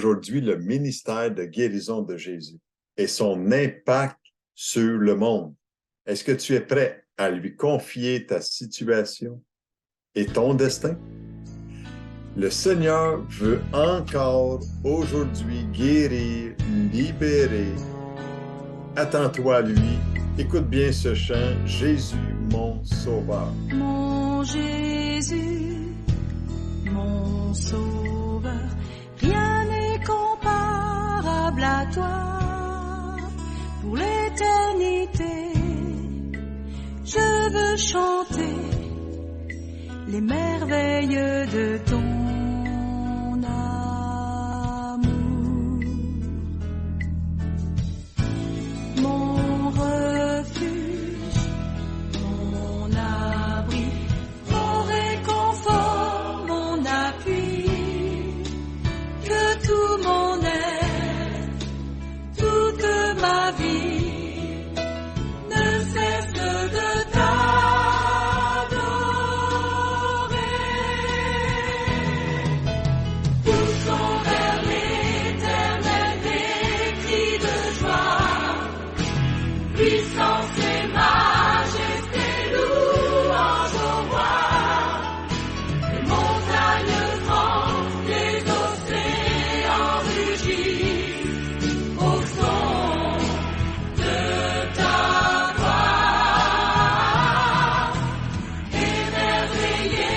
aujourd'hui le ministère de guérison de Jésus et son impact sur le monde. Est-ce que tu es prêt à lui confier ta situation et ton destin? Le Seigneur veut encore aujourd'hui guérir, libérer. Attends-toi à lui. Écoute bien ce chant, Jésus, mon sauveur. Mon Jésus, mon sauveur, rien n'est comparable à toi. Pour l'éternité, je veux chanter les merveilles de ton amour. Mon refuge, mon abri, mon réconfort, mon appui, que tout mon être, toute ma vie ne cesse de t'adorer. Poussons vers l'Éternel des cris de joie, puissance et majesté, louange au roi. Les montagnes tremblent, les océans rugissent au son de ta voix. Émerveillé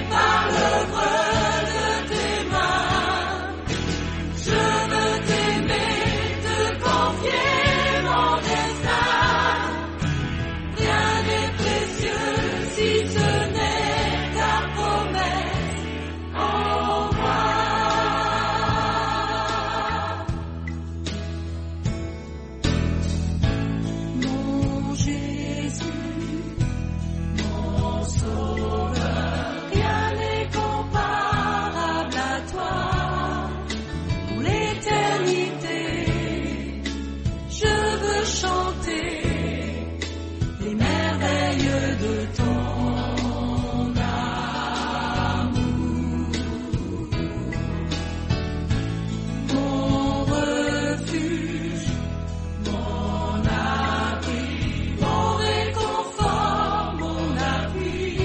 par l'œuvre de tes mains, je veux t'aimer, te confier mon destin. Rien n'est précieux si ce n'est ta promesse en moi. Mon Jésus, mon sauveur, rien n'est comparable à toi. Pour l'éternité, je veux chanter les merveilles de ton amour. Mon refuge, mon abri, mon réconfort, mon appui,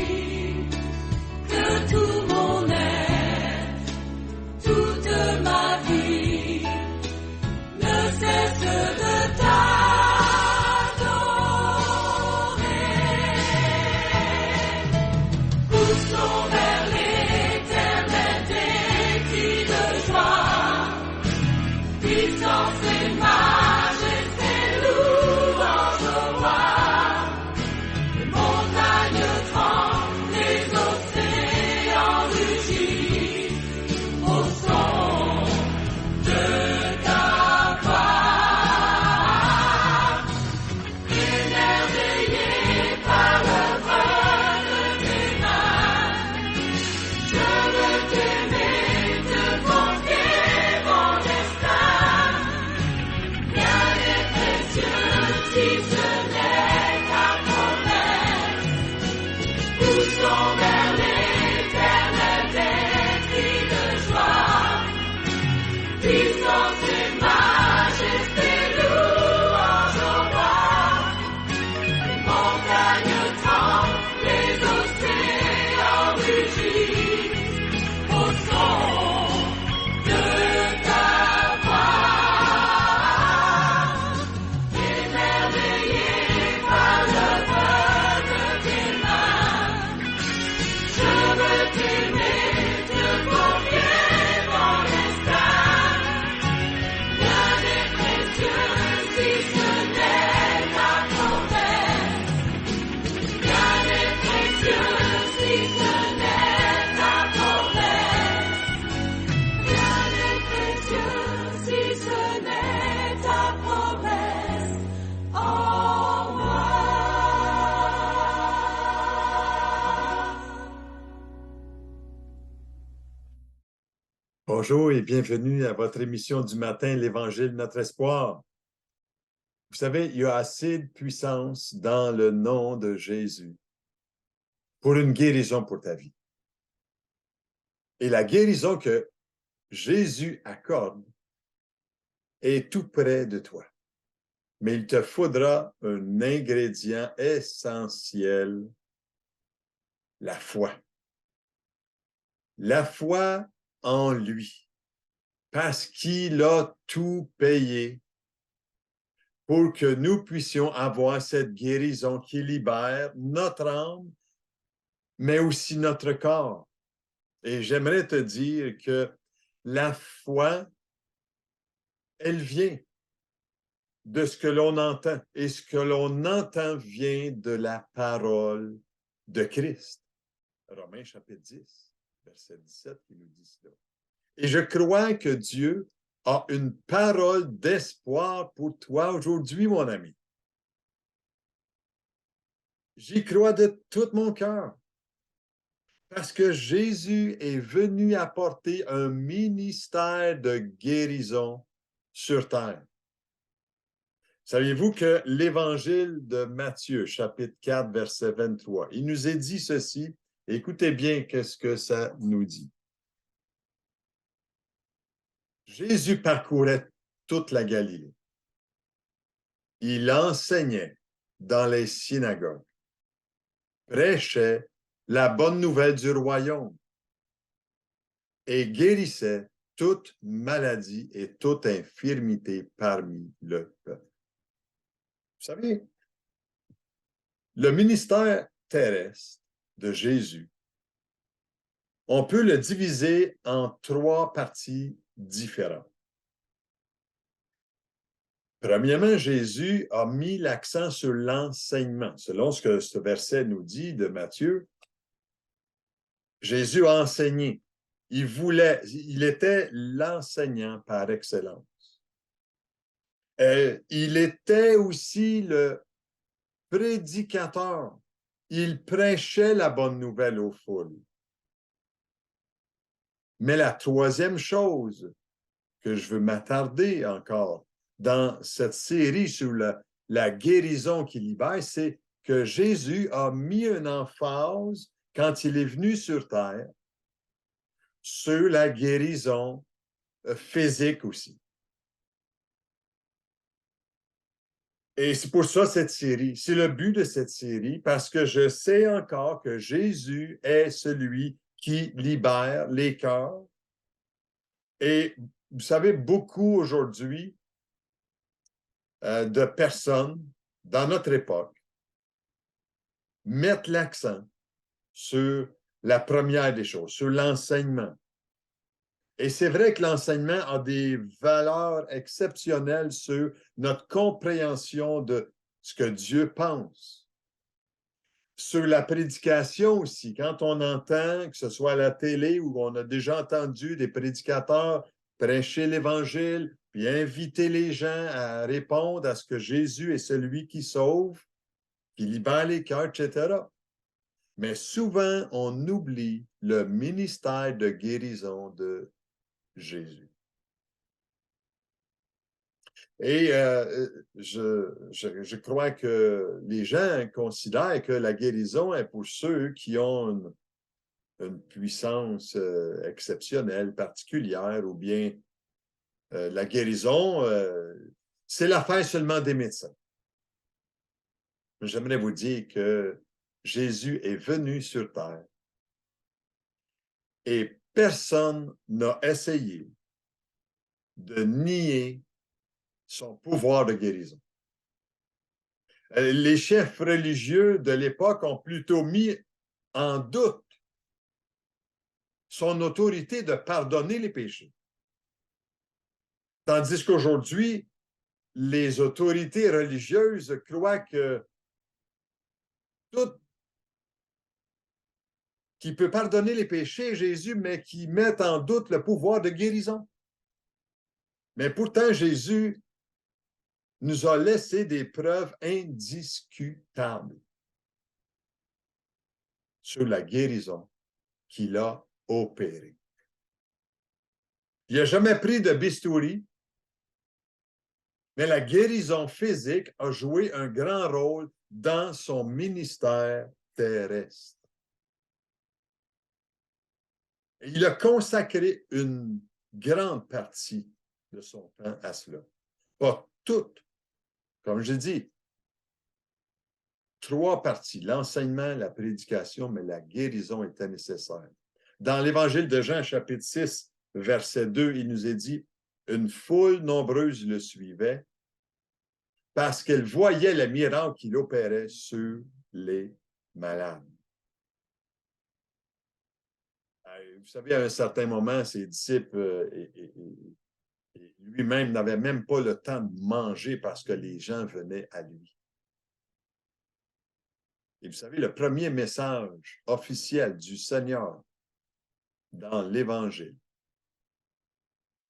que tout mon être, toute ma vie ne cesse de t'adorer. Poussons vers l'Éternel des cris de joie, puissance et majesté, louange au roi. Les montagnes tremblent, les océans rugissent au son de ta voix. Émerveillé par l'œuvre de tes mains, je veux t'aimer, te confier mon destin. Rien n'est précieux si ce n'est ta promesse. Poussons vers l'Éternel des cris de joie, puissance et majesté, louange au roi. Les montagnes tremblent, les océans rugissent au son de ta voix. Émerveillé par l'œuvre de tes mains, je veux t'aimer, te confier mon destin. Rien n'est précieux si ce n'est ta promesse. Rien n'est précieux si ce n'est ta promesse. Rien n'est précieux si ce n'est ta promesse en moi. Bonjour et bienvenue à votre émission du matin, l'Évangile, notre espoir. Vous savez, il y a assez de puissance dans le nom de Jésus pour une guérison pour ta vie. Et la guérison que Jésus accorde est tout près de toi. Mais il te faudra un ingrédient essentiel, la foi. La foi en lui, parce qu'il a tout payé pour que nous puissions avoir cette guérison qui libère notre âme, mais aussi notre corps. Et j'aimerais te dire que la foi, elle vient de ce que l'on entend. Et ce que l'on entend vient de la parole de Christ. Romains chapitre 10, verset 17, qui nous dit cela. Et je crois que Dieu a une parole d'espoir pour toi aujourd'hui, mon ami. J'y crois de tout mon cœur. Parce que Jésus est venu apporter un ministère de guérison sur terre. Saviez-vous que l'Évangile de Matthieu, chapitre 4, verset 23, il nous est dit ceci, écoutez bien qu'est-ce que ça nous dit. Jésus parcourait toute la Galilée. Il enseignait dans les synagogues, prêchait la bonne nouvelle du royaume et guérissait toute maladie et toute infirmité parmi le peuple. Vous savez, le ministère terrestre de Jésus, on peut le diviser en 3 parties différentes. Premièrement, Jésus a mis l'accent sur l'enseignement. Selon ce que ce verset nous dit de Matthieu, Jésus a enseigné. Il était l'enseignant par excellence. Il était aussi le prédicateur. Il prêchait la bonne nouvelle aux foules. Mais la troisième chose que je veux m'attarder encore dans cette série sur la guérison qui libère, c'est que Jésus a mis une emphase, quand il est venu sur terre, sur la guérison physique aussi. Et c'est pour ça cette série, c'est le but de cette série, parce que je sais encore que Jésus est celui qui libère les cœurs. Et vous savez, beaucoup aujourd'hui de personnes dans notre époque mettent l'accent sur la première des choses, sur l'enseignement. Et c'est vrai que l'enseignement a des valeurs exceptionnelles sur notre compréhension de ce que Dieu pense. Sur la prédication aussi, quand on entend, que ce soit à la télé ou on a déjà entendu des prédicateurs prêcher l'Évangile, puis inviter les gens à répondre à ce que Jésus est celui qui sauve, qui libère les cœurs, etc. Mais souvent, on oublie le ministère de guérison de Jésus. Et je crois que les gens considèrent que la guérison est pour ceux qui ont une puissance exceptionnelle, particulière, ou bien la guérison, c'est l'affaire seulement des médecins. J'aimerais vous dire que Jésus est venu sur terre et personne n'a essayé de nier son pouvoir de guérison. Les chefs religieux de l'époque ont plutôt mis en doute son autorité de pardonner les péchés. Tandis qu'aujourd'hui, les autorités religieuses croient que tout qui peut pardonner les péchés est Jésus, mais qui met en doute le pouvoir de guérison. Mais pourtant, Jésus nous a laissé des preuves indiscutables sur la guérison qu'il a opérée. Il n'a jamais pris de bistouri, mais la guérison physique a joué un grand rôle dans son ministère terrestre. Il a consacré une grande partie de son temps à cela. Pas toute. Comme je dis, 3 parties, l'enseignement, la prédication, mais la guérison était nécessaire. Dans l'Évangile de Jean, chapitre 6, verset 2, il nous est dit, « Une foule nombreuse le suivait parce qu'elle voyait les miracles qu'il opérait sur les malades. » Vous savez, à un certain moment, ses disciples et lui-même n'avaient même pas le temps de manger parce que les gens venaient à lui. Et vous savez, le premier message officiel du Seigneur dans l'Évangile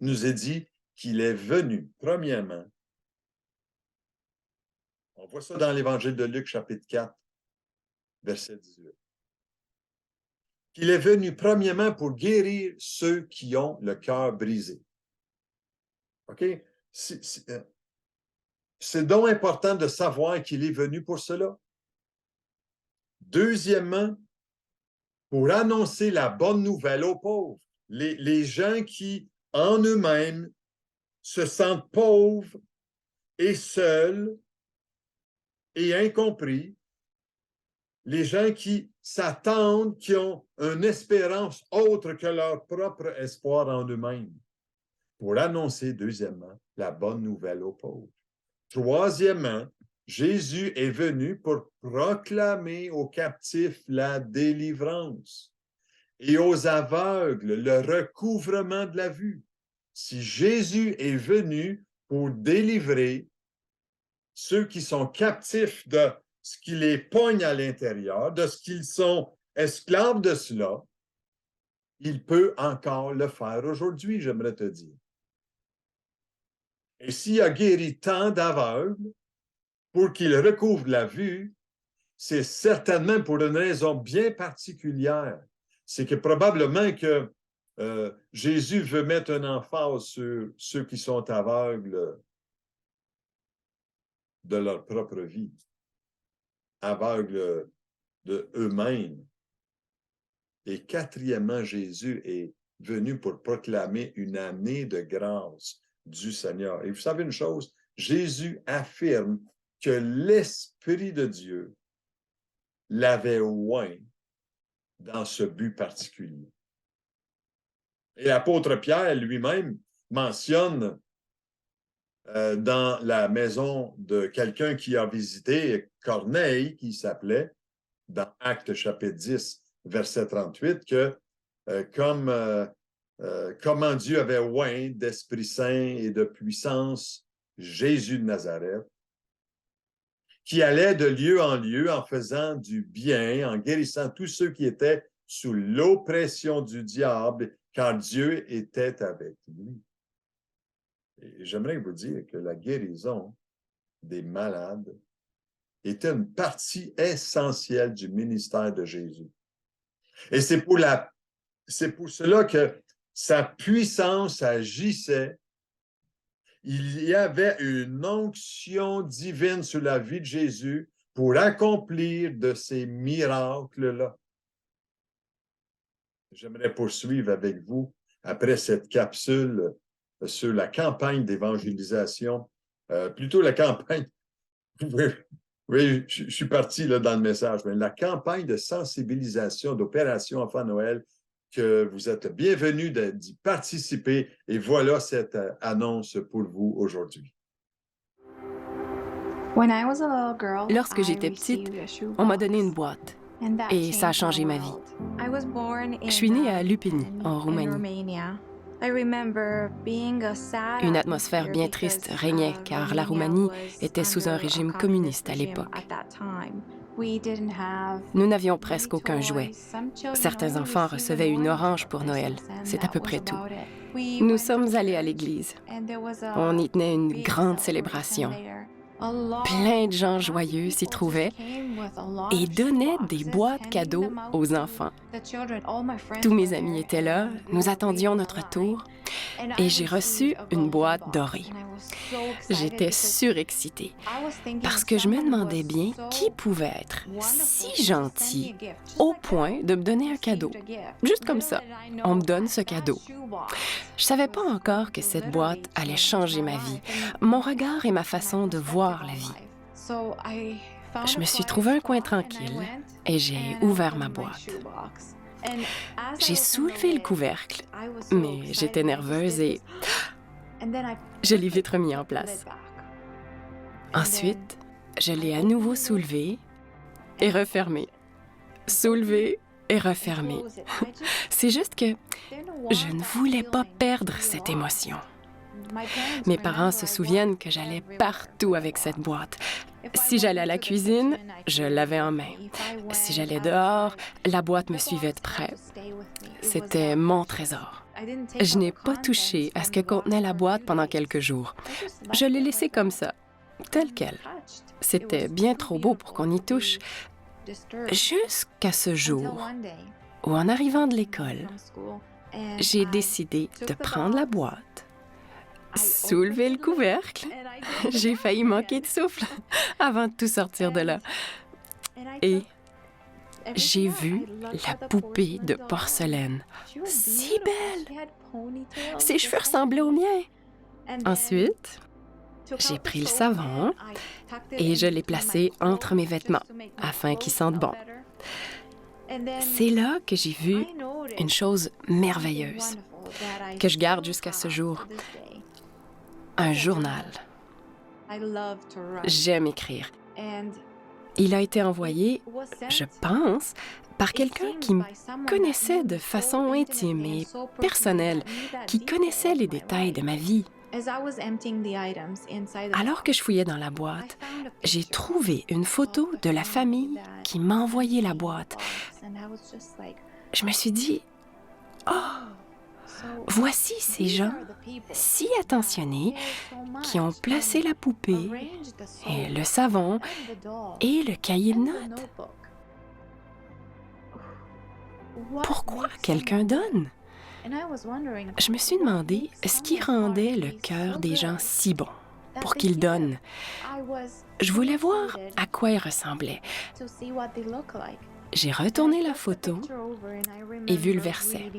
nous est dit qu'il est venu, premièrement, on voit ça dans l'Évangile de Luc, chapitre 4, verset 18, qu'il est venu premièrement pour guérir ceux qui ont le cœur brisé. OK? C'est donc important de savoir qu'il est venu pour cela. Deuxièmement, pour annoncer la bonne nouvelle aux pauvres. Les gens qui, en eux-mêmes, se sentent pauvres et seuls et incompris. Les gens qui s'attendent, qui ont une espérance autre que leur propre espoir en eux-mêmes. Pour annoncer, deuxièmement, la bonne nouvelle aux pauvres. Troisièmement, Jésus est venu pour proclamer aux captifs la délivrance et aux aveugles le recouvrement de la vue. Si Jésus est venu pour délivrer ceux qui sont captifs de ce qui les pogne à l'intérieur, de ce qu'ils sont esclaves de cela, il peut encore le faire aujourd'hui, j'aimerais te dire. Et s'il a guéri tant d'aveugles, pour qu'ils recouvrent la vue, c'est certainement pour une raison bien particulière. C'est que probablement que Jésus veut mettre un emphase sur ceux qui sont aveugles de leur propre vie, aveugles de eux-mêmes. Et quatrièmement, Jésus est venu pour proclamer une année de grâce du Seigneur. Et vous savez une chose, Jésus affirme que l'Esprit de Dieu l'avait oint dans ce but particulier. Et l'apôtre Pierre lui-même mentionne dans la maison de quelqu'un qui a visité Corneille, qui s'appelait, dans Actes chapitre 10, verset 38, que comment Dieu avait oint d'Esprit Saint et de puissance Jésus de Nazareth, qui allait de lieu en lieu en faisant du bien, en guérissant tous ceux qui étaient sous l'oppression du diable, car Dieu était avec lui. Et j'aimerais vous dire que la guérison des malades était une partie essentielle du ministère de Jésus. Et c'est pour cela que sa puissance agissait. Il y avait une onction divine sur la vie de Jésus pour accomplir de ces miracles-là. J'aimerais poursuivre avec vous après cette capsule sur la campagne d'évangélisation, plutôt la campagne, oui, je suis parti là, dans le message, mais la campagne de sensibilisation d'Opération Enfant Noël, que vous êtes bienvenus d'y participer. Et voilà cette annonce pour vous aujourd'hui. Lorsque j'étais petite, on m'a donné une boîte et ça a changé ma vie. Je suis née à Lupini, en Roumanie. Une atmosphère bien triste régnait car la Roumanie était sous un régime communiste à l'époque. Nous n'avions presque aucun jouet. Certains enfants recevaient une orange pour Noël. C'est à peu près tout. Nous sommes allés à l'église. On y tenait une grande célébration. Plein de gens joyeux s'y trouvaient et donnaient des boîtes cadeaux aux enfants. Tous mes amis étaient là, nous attendions notre tour et j'ai reçu une boîte dorée. J'étais surexcitée parce que je me demandais bien qui pouvait être si gentil au point de me donner un cadeau. Juste comme ça, on me donne ce cadeau. Je savais pas encore que cette boîte allait changer ma vie, mon regard et ma façon de voir la vie. Je me suis trouvé un coin tranquille et j'ai ouvert ma boîte. J'ai soulevé le couvercle, mais j'étais nerveuse et je l'ai vite remis en place. Ensuite, je l'ai à nouveau soulevé et refermé. Soulevé et refermé. C'est juste que je ne voulais pas perdre cette émotion. Mes parents se souviennent que j'allais partout avec cette boîte. Si j'allais à la cuisine, je l'avais en main. Si j'allais dehors, la boîte me suivait de près. C'était mon trésor. Je n'ai pas touché à ce que contenait la boîte pendant quelques jours. Je l'ai laissée comme ça, telle qu'elle. C'était bien trop beau pour qu'on y touche. Jusqu'à ce jour où, en arrivant de l'école, j'ai décidé de prendre la boîte, soulever le couvercle. J'ai failli manquer de souffle avant de tout sortir de là. Et j'ai vu la poupée de porcelaine. Si belle! Ses cheveux ressemblaient aux miens. Ensuite, j'ai pris le savon et je l'ai placé entre mes vêtements afin qu'ils sentent bon. C'est là que j'ai vu une chose merveilleuse que je garde jusqu'à ce jour. Un journal. J'aime écrire. Il a été envoyé, je pense, par quelqu'un qui me connaissait de façon intime et personnelle, qui connaissait les détails de ma vie. Alors que je fouillais dans la boîte, j'ai trouvé une photo de la famille qui m'a envoyé la boîte. Je me suis dit, « Oh, voici ces gens si attentionnés qui ont placé la poupée et le savon et le cahier de notes. Pourquoi quelqu'un donne? » Je me suis demandé ce qui rendait le cœur des gens si bon pour qu'ils donnent. Je voulais voir à quoi ils ressemblaient. J'ai retourné la photo et vu le verset.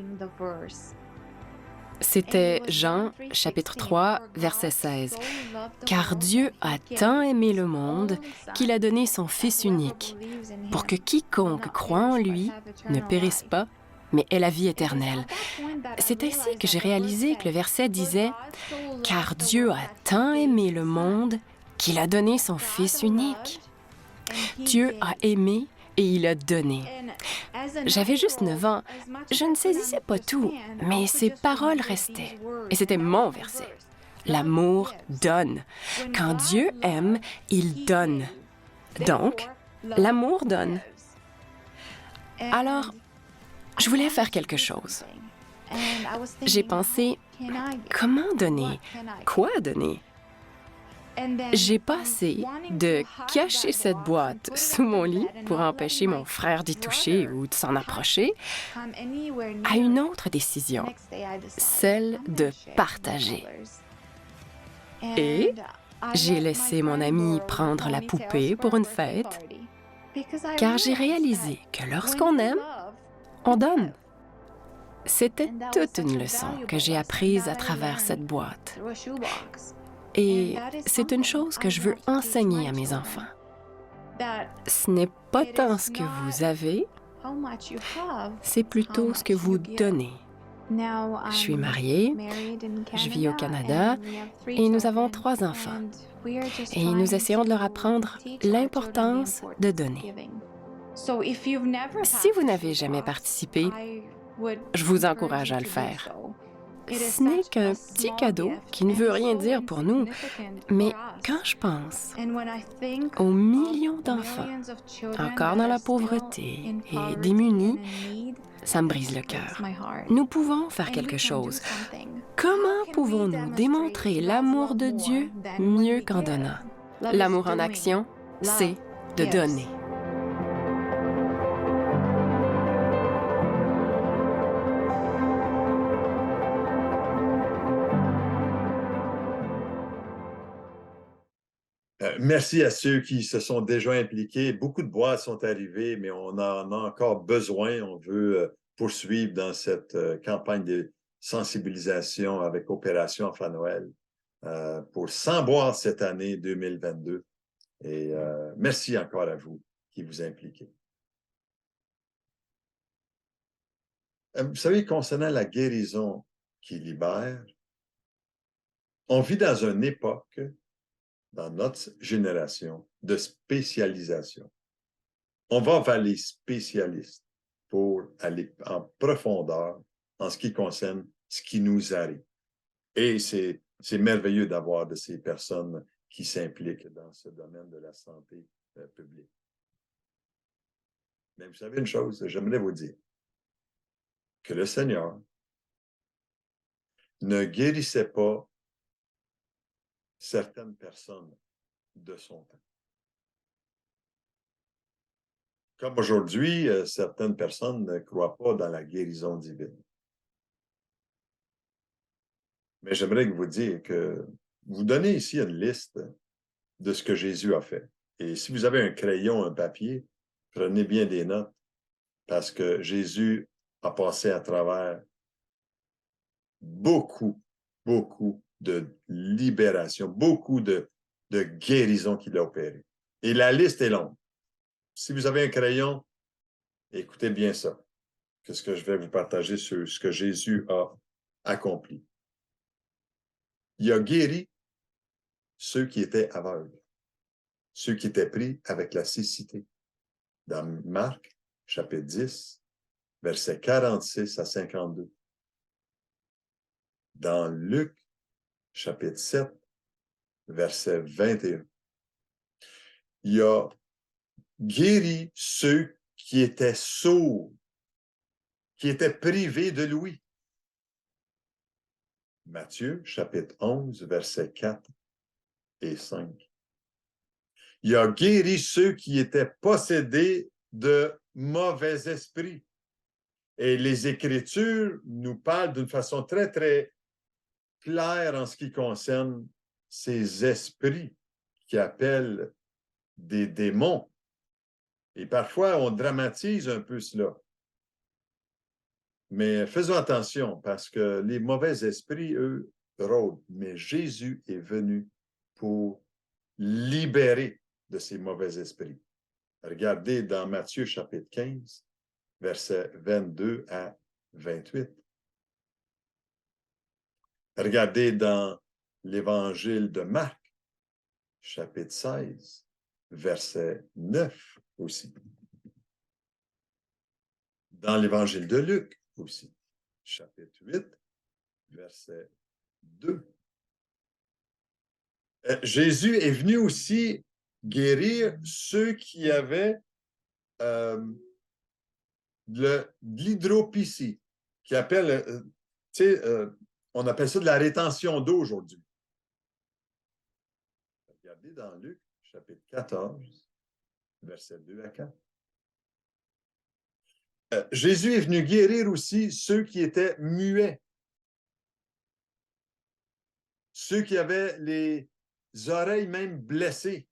C'était Jean, chapitre 3, verset 16. « Car Dieu a tant aimé le monde qu'il a donné son Fils unique, pour que quiconque croit en lui ne périsse pas, mais ait la vie éternelle. » C'est ainsi que j'ai réalisé que le verset disait « Car Dieu a tant aimé le monde qu'il a donné son Fils unique. » Dieu a aimé et il a donné. J'avais juste 9 ans. Je ne saisissais pas tout, mais ces paroles restaient. Et c'était mon verset. L'amour donne. Quand Dieu aime, il donne. Donc, l'amour donne. Alors, je voulais faire quelque chose. J'ai pensé, comment donner? Quoi donner? J'ai passé de cacher cette boîte sous mon lit pour empêcher mon frère d'y toucher ou de s'en approcher à une autre décision, celle de partager. Et j'ai laissé mon ami prendre la poupée pour une fête, car j'ai réalisé que lorsqu'on aime, on donne. C'était toute une leçon que j'ai apprise à travers cette boîte. Et c'est une chose que je veux enseigner à mes enfants. Ce n'est pas tant ce que vous avez, c'est plutôt ce que vous donnez. Je suis mariée, je vis au Canada et nous avons 3 enfants. Et nous essayons de leur apprendre l'importance de donner. Si vous n'avez jamais participé, je vous encourage à le faire. Ce n'est qu'un petit cadeau qui ne veut rien dire pour nous, mais quand je pense aux millions d'enfants encore dans la pauvreté et démunis, ça me brise le cœur. Nous pouvons faire quelque chose. Comment pouvons-nous démontrer l'amour de Dieu mieux qu'en donnant? L'amour en action, c'est de donner. Merci à ceux qui se sont déjà impliqués. Beaucoup de boîtes sont arrivées, mais on en a encore besoin. On veut poursuivre dans cette campagne de sensibilisation avec Opération Enfant Noël pour 100 boîtes cette année 2022. Et merci encore à vous qui vous impliquez. Vous savez, concernant la guérison qui libère, on vit dans une époque, dans notre génération, de spécialisation. On va vers les spécialistes pour aller en profondeur en ce qui concerne ce qui nous arrive. Et c'est merveilleux d'avoir de ces personnes qui s'impliquent dans ce domaine de la santé publique. Mais vous savez une chose, j'aimerais vous dire que le Seigneur ne guérissait pas certaines personnes de son temps. Comme aujourd'hui, certaines personnes ne croient pas dans la guérison divine. Mais j'aimerais vous dire que vous donnez ici une liste de ce que Jésus a fait. Et si vous avez un crayon, un papier, prenez bien des notes, parce que Jésus a passé à travers beaucoup de libération, beaucoup de guérison qu'il a opéré. Et la liste est longue. Si vous avez un crayon, écoutez bien ça, que ce que je vais vous partager sur ce que Jésus a accompli. Il a guéri ceux qui étaient aveugles, ceux qui étaient pris avec la cécité. Dans Marc, chapitre 10, versets 46 à 52. Dans Luc, chapitre 7, verset 21. Il a guéri ceux qui étaient sourds, qui étaient privés de l'ouïe. Matthieu, chapitre 11, versets 4 et 5. Il a guéri ceux qui étaient possédés de mauvais esprits. Et les Écritures nous parlent d'une façon très, très claire en ce qui concerne ces esprits qui appellent des démons. Et parfois, on dramatise un peu cela. Mais faisons attention, parce que les mauvais esprits, eux, rôdent. Mais Jésus est venu pour libérer de ces mauvais esprits. Regardez dans Matthieu chapitre 15, versets 22 à 28. Regardez dans l'Évangile de Marc, chapitre 16, verset 9 aussi. Dans l'Évangile de Luc aussi, chapitre 8, verset 2. Jésus est venu aussi guérir ceux qui avaient de l'hydropésie, qui appelle, on appelle ça de la rétention d'eau aujourd'hui. Regardez dans Luc, chapitre 14, versets 2 à 4. Jésus est venu guérir aussi ceux qui étaient muets, ceux qui avaient les oreilles même blessées.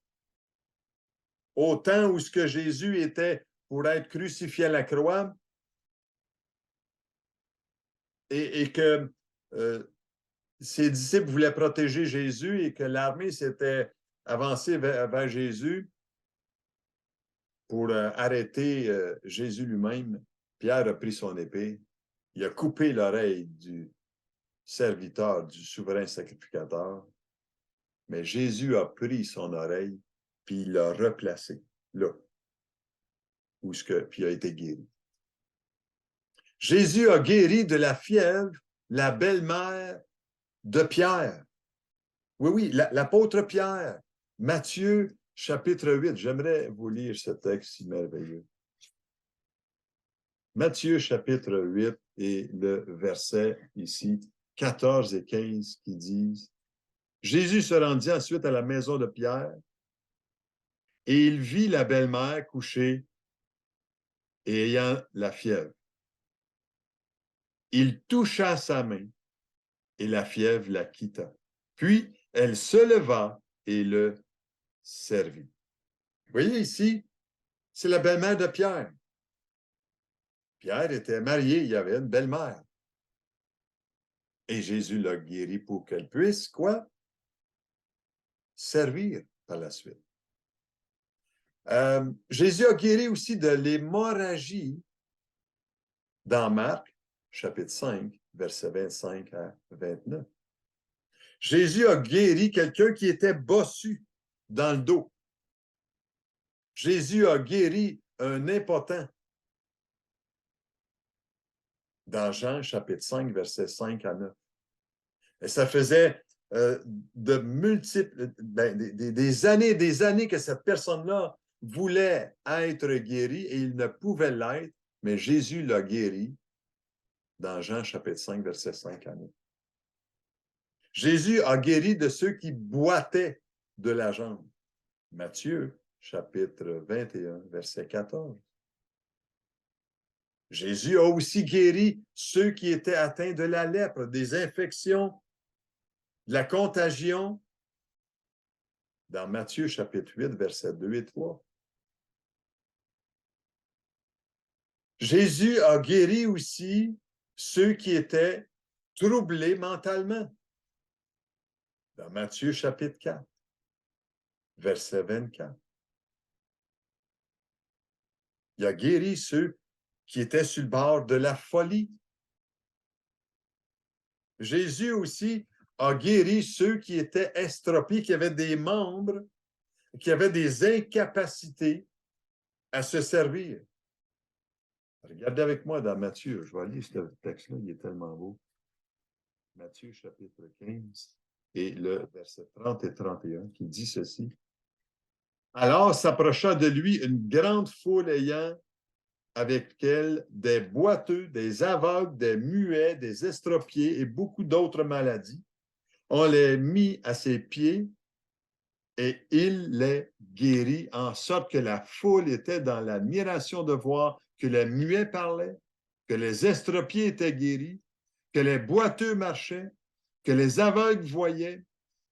Au temps où ce que Jésus était pour être crucifié à la croix et que ses disciples voulaient protéger Jésus et que l'armée s'était avancée vers Jésus pour arrêter Jésus lui-même. Pierre a pris son épée, il a coupé l'oreille du serviteur, du souverain sacrificateur, mais Jésus a pris son oreille puis il l'a replacée là, puis il a été guéri. Jésus a guéri de la fièvre la belle-mère de Pierre. Oui, l'apôtre Pierre. Matthieu, chapitre 8. J'aimerais vous lire ce texte si merveilleux. Matthieu, chapitre 8, et le verset ici, 14 et 15, qui disent « Jésus se rendit ensuite à la maison de Pierre, et il vit la belle-mère couchée et ayant la fièvre. Il toucha sa main, et la fièvre la quitta. Puis, elle se leva et le servi. Vous voyez ici, c'est la belle-mère de Pierre. Pierre était marié, il avait une belle-mère. Et Jésus l'a guéri pour qu'elle puisse, quoi? Servir par la suite. Jésus a guéri aussi de l'hémorragie dans Marc, chapitre 5, versets 25 à 29. Jésus a guéri quelqu'un qui était bossu dans le dos. Jésus a guéri un impotent. Dans Jean, chapitre 5, versets 5 à 9. Et ça faisait de multiples, des années que cette personne-là voulait être guérie et il ne pouvait l'être, mais Jésus l'a guéri dans Jean, chapitre 5, versets 5 à 9. Jésus a guéri de ceux qui boitaient de la jambe. Matthieu, chapitre 21, verset 14. Jésus a aussi guéri ceux qui étaient atteints de la lèpre, des infections, de la contagion, dans Matthieu, chapitre 8, versets 2 et 3. Jésus a guéri aussi ceux qui étaient troublés mentalement, dans Matthieu, chapitre 4, verset 24. Il a guéri ceux qui étaient sur le bord de la folie. Jésus aussi a guéri ceux qui étaient estropiés, qui avaient des membres, qui avaient des incapacités à se servir. Regardez avec moi dans Matthieu, je vais lire ce texte-là, il est tellement beau. Matthieu, chapitre 15, et le verset 30 et 31, qui dit ceci. Alors s'approcha de lui une grande foule ayant avec elle des boiteux, des aveugles, des muets, des estropiés et beaucoup d'autres maladies. On les mit à ses pieds et il les guérit, en sorte que la foule était dans l'admiration de voir que les muets parlaient, que les estropiés étaient guéris, que les boiteux marchaient, que les aveugles voyaient,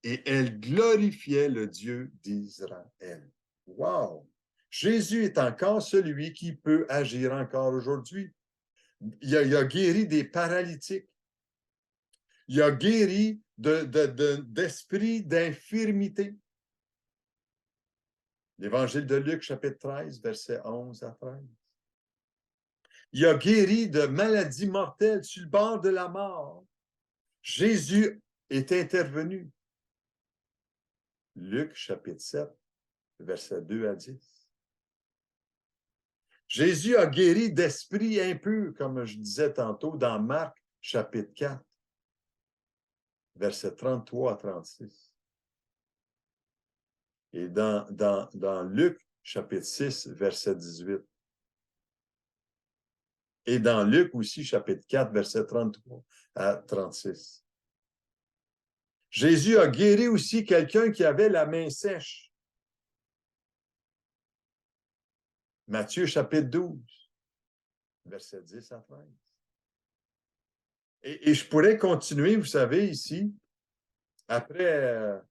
et elle glorifiait le Dieu d'Israël. Wow! Jésus est encore celui qui peut agir encore aujourd'hui. Il a guéri des paralytiques. Il a guéri d'esprit d'infirmité. L'Évangile de Luc, chapitre 13, versets 11 à 13. Il a guéri de maladies mortelles sur le bord de la mort. Jésus est intervenu. Luc, chapitre 7, versets 2 à 10. Jésus a guéri d'esprits impurs, comme je disais tantôt, dans Marc, chapitre 4, versets 33 à 36. Et dans Luc, chapitre 6, verset 18. Et dans Luc aussi, chapitre 4, verset 33 à 36. Jésus a guéri aussi quelqu'un qui avait la main sèche. Matthieu, chapitre 12, verset 10 à 13. Et je pourrais continuer, vous savez, ici, après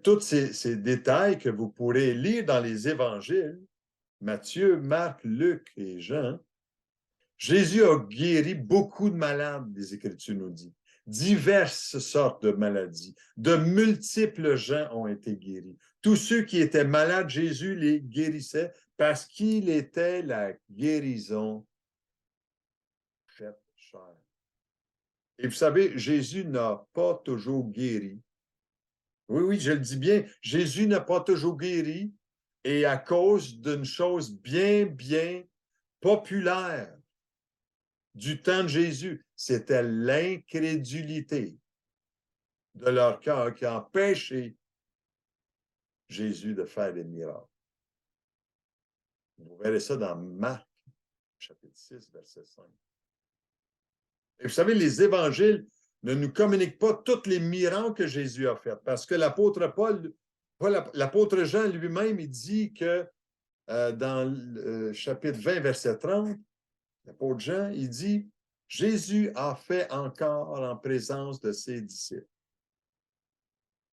tous ces détails que vous pourrez lire dans les évangiles, Matthieu, Marc, Luc et Jean. Jésus a guéri beaucoup de malades, les Écritures nous disent. Diverses sortes de maladies. De multiples gens ont été guéris. Tous ceux qui étaient malades, Jésus les guérissait parce qu'il était la guérison faite chair. Et vous savez, Jésus n'a pas toujours guéri. Oui, je le dis bien, Jésus n'a pas toujours guéri et à cause d'une chose bien populaire du temps de Jésus, c'était l'incrédulité de leur cœur qui a empêché Jésus de faire des miracles. Vous verrez ça dans Marc, chapitre 6, verset 5. Et vous savez, les évangiles ne nous communiquent pas tous les miracles que Jésus a faits, parce que l'apôtre l'apôtre Jean lui-même, il dit que dans le chapitre 20, verset 30, l'apôtre Jean, il dit « Jésus a fait encore en présence de ses disciples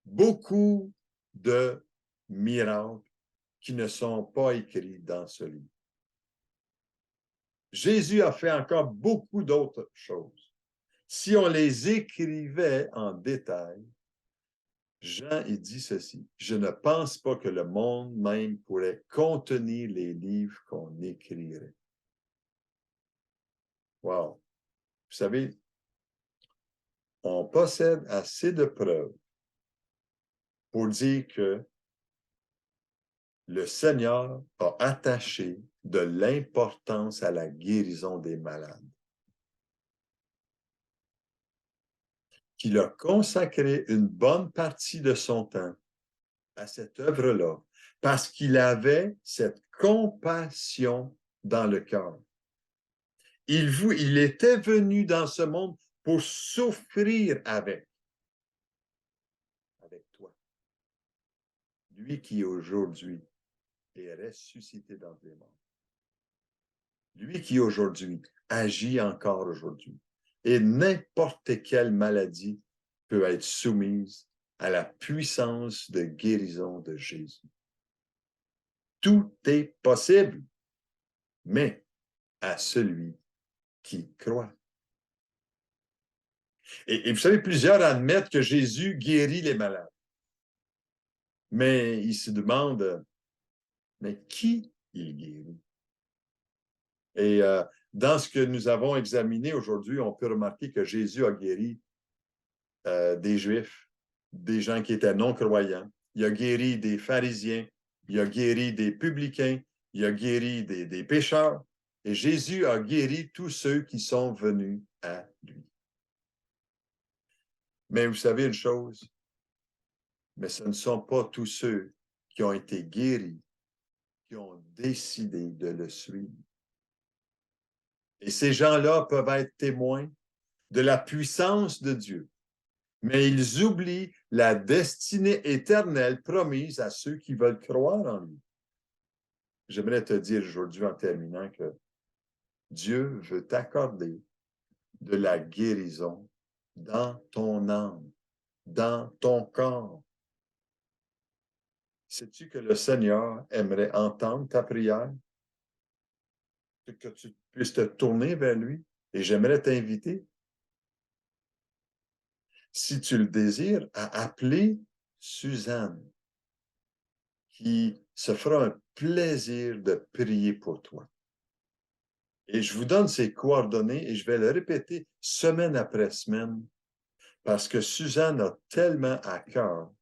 beaucoup de miracles qui ne sont pas écrits dans ce livre. Jésus a fait encore beaucoup d'autres choses. Si on les écrivait en détail, Jean, il dit ceci, « Je ne pense pas que le monde même pourrait contenir les livres qu'on écrirait. » Wow! Vous savez, on possède assez de preuves pour dire que le Seigneur a attaché de l'importance à la guérison des malades. Qu'il a consacré une bonne partie de son temps à cette œuvre-là, parce qu'il avait cette compassion dans le cœur. Il était venu dans ce monde pour souffrir avec toi. Lui qui aujourd'hui est ressuscité dans les morts. Lui qui aujourd'hui agit encore aujourd'hui. Et n'importe quelle maladie peut être soumise à la puissance de guérison de Jésus. Tout est possible, mais à celui qui croit. Et vous savez, plusieurs admettent que Jésus guérit les malades. Mais ils se demandent, mais qui il guérit? Et dans ce que nous avons examiné aujourd'hui, on peut remarquer que Jésus a guéri des Juifs, des gens qui étaient non-croyants. Il a guéri des pharisiens, il a guéri des publicains, il a guéri des pécheurs. Et Jésus a guéri tous ceux qui sont venus à lui. Mais vous savez une chose, mais ce ne sont pas tous ceux qui ont été guéris qui ont décidé de le suivre. Et ces gens-là peuvent être témoins de la puissance de Dieu, mais ils oublient la destinée éternelle promise à ceux qui veulent croire en lui. J'aimerais te dire aujourd'hui en terminant que Dieu veut t'accorder de la guérison dans ton âme, dans ton corps. Sais-tu que le Seigneur aimerait entendre ta prière? Que tu puisses te tourner vers lui? Et j'aimerais t'inviter, si tu le désires, à appeler Suzanne, qui se fera un plaisir de prier pour toi. Et je vous donne ses coordonnées et je vais le répéter semaine après semaine parce que Suzanne a tellement à cœur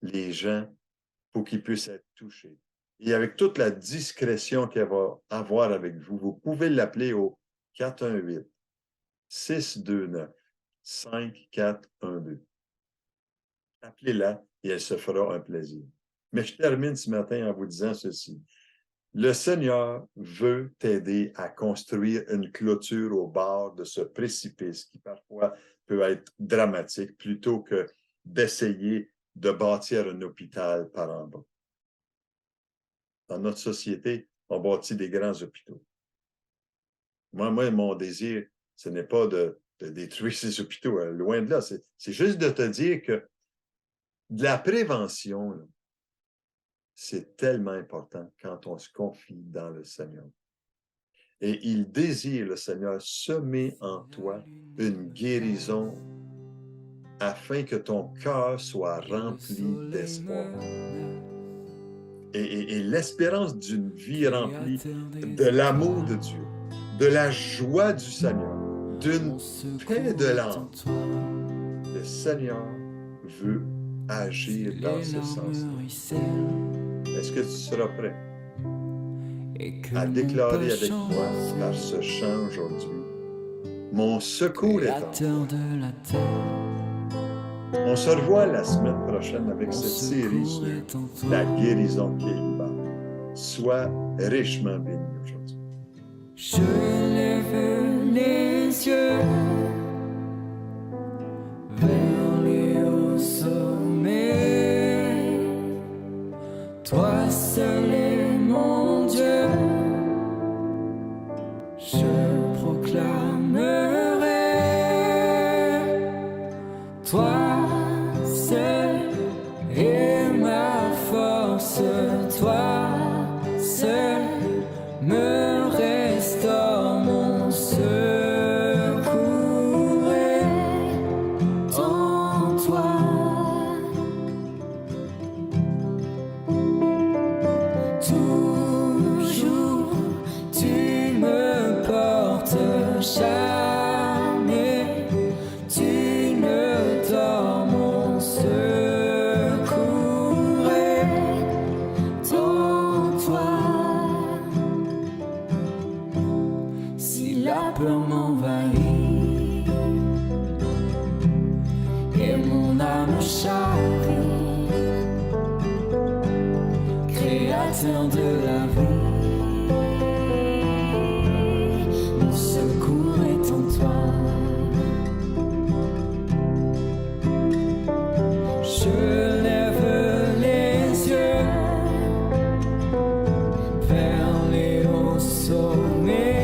les gens pour qu'ils puissent être touchés. Et avec toute la discrétion qu'elle va avoir avec vous, vous pouvez l'appeler au 418-629-5412. Appelez-la et elle se fera un plaisir. Mais je termine ce matin en vous disant ceci. Le Seigneur veut t'aider à construire une clôture au bord de ce précipice qui parfois peut être dramatique plutôt que d'essayer de bâtir un hôpital par en bas. Dans notre société, on bâtit des grands hôpitaux. Moi, mon désir, ce n'est pas de détruire ces hôpitaux, loin de là. C'est juste de te dire que de la prévention, là, c'est tellement important quand on se confie dans le Seigneur. Et il désire, le Seigneur, semer en toi une guérison afin que ton cœur soit rempli d'espoir. Et l'espérance d'une vie remplie de l'amour de Dieu, de la joie du Seigneur, d'une paix de l'âme. Le Seigneur veut agir dans ce sens-là. Est-ce que tu seras prêt à déclarer avec moi par ce chant aujourd'hui? Mon secours est en toi. On se revoit la semaine prochaine avec cette série sur la guérison qui est libère. Sois richement béni aujourd'hui. Je lève les yeux vers les hauts sommets. Toi seul est mon Dieu. Je proclamerai. Toi seul est ma force. créateur de la vie. Mon secours est en toi. Je lève les yeux vers les hauts sommets.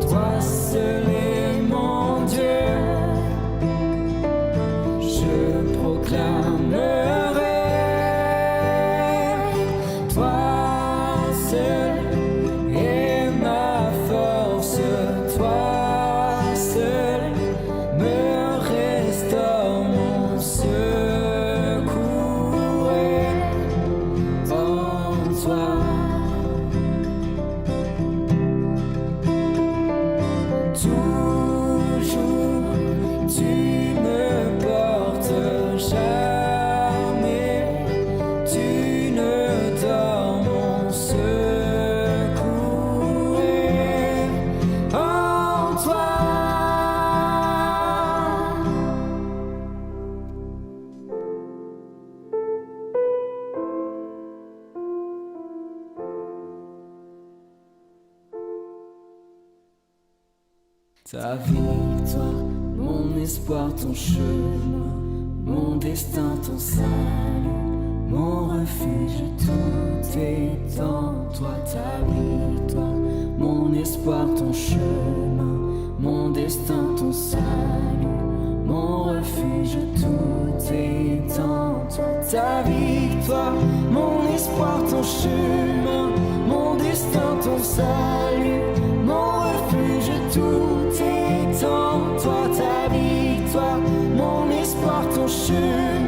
Toi seul est mon Dieu. Je proclamerai. Toi seul est ma force. Toi seul me restaure. Mon secours est en toi. Toujours tu me portes, jamais tu ne dors. Mon secours est en toi. Ta victoire, mon espoir, ton chemin, mon destin, ton salut, mon refuge, tout est en toi. Ta victoire, mon espoir, ton chemin, mon destin, ton salut, mon refuge, tout est en toi. Ta victoire, mon espoir, ton chemin, mon destin, ton salut, mon refuge, tout est en toi. Ta victoire, mon espoir, ton chemin.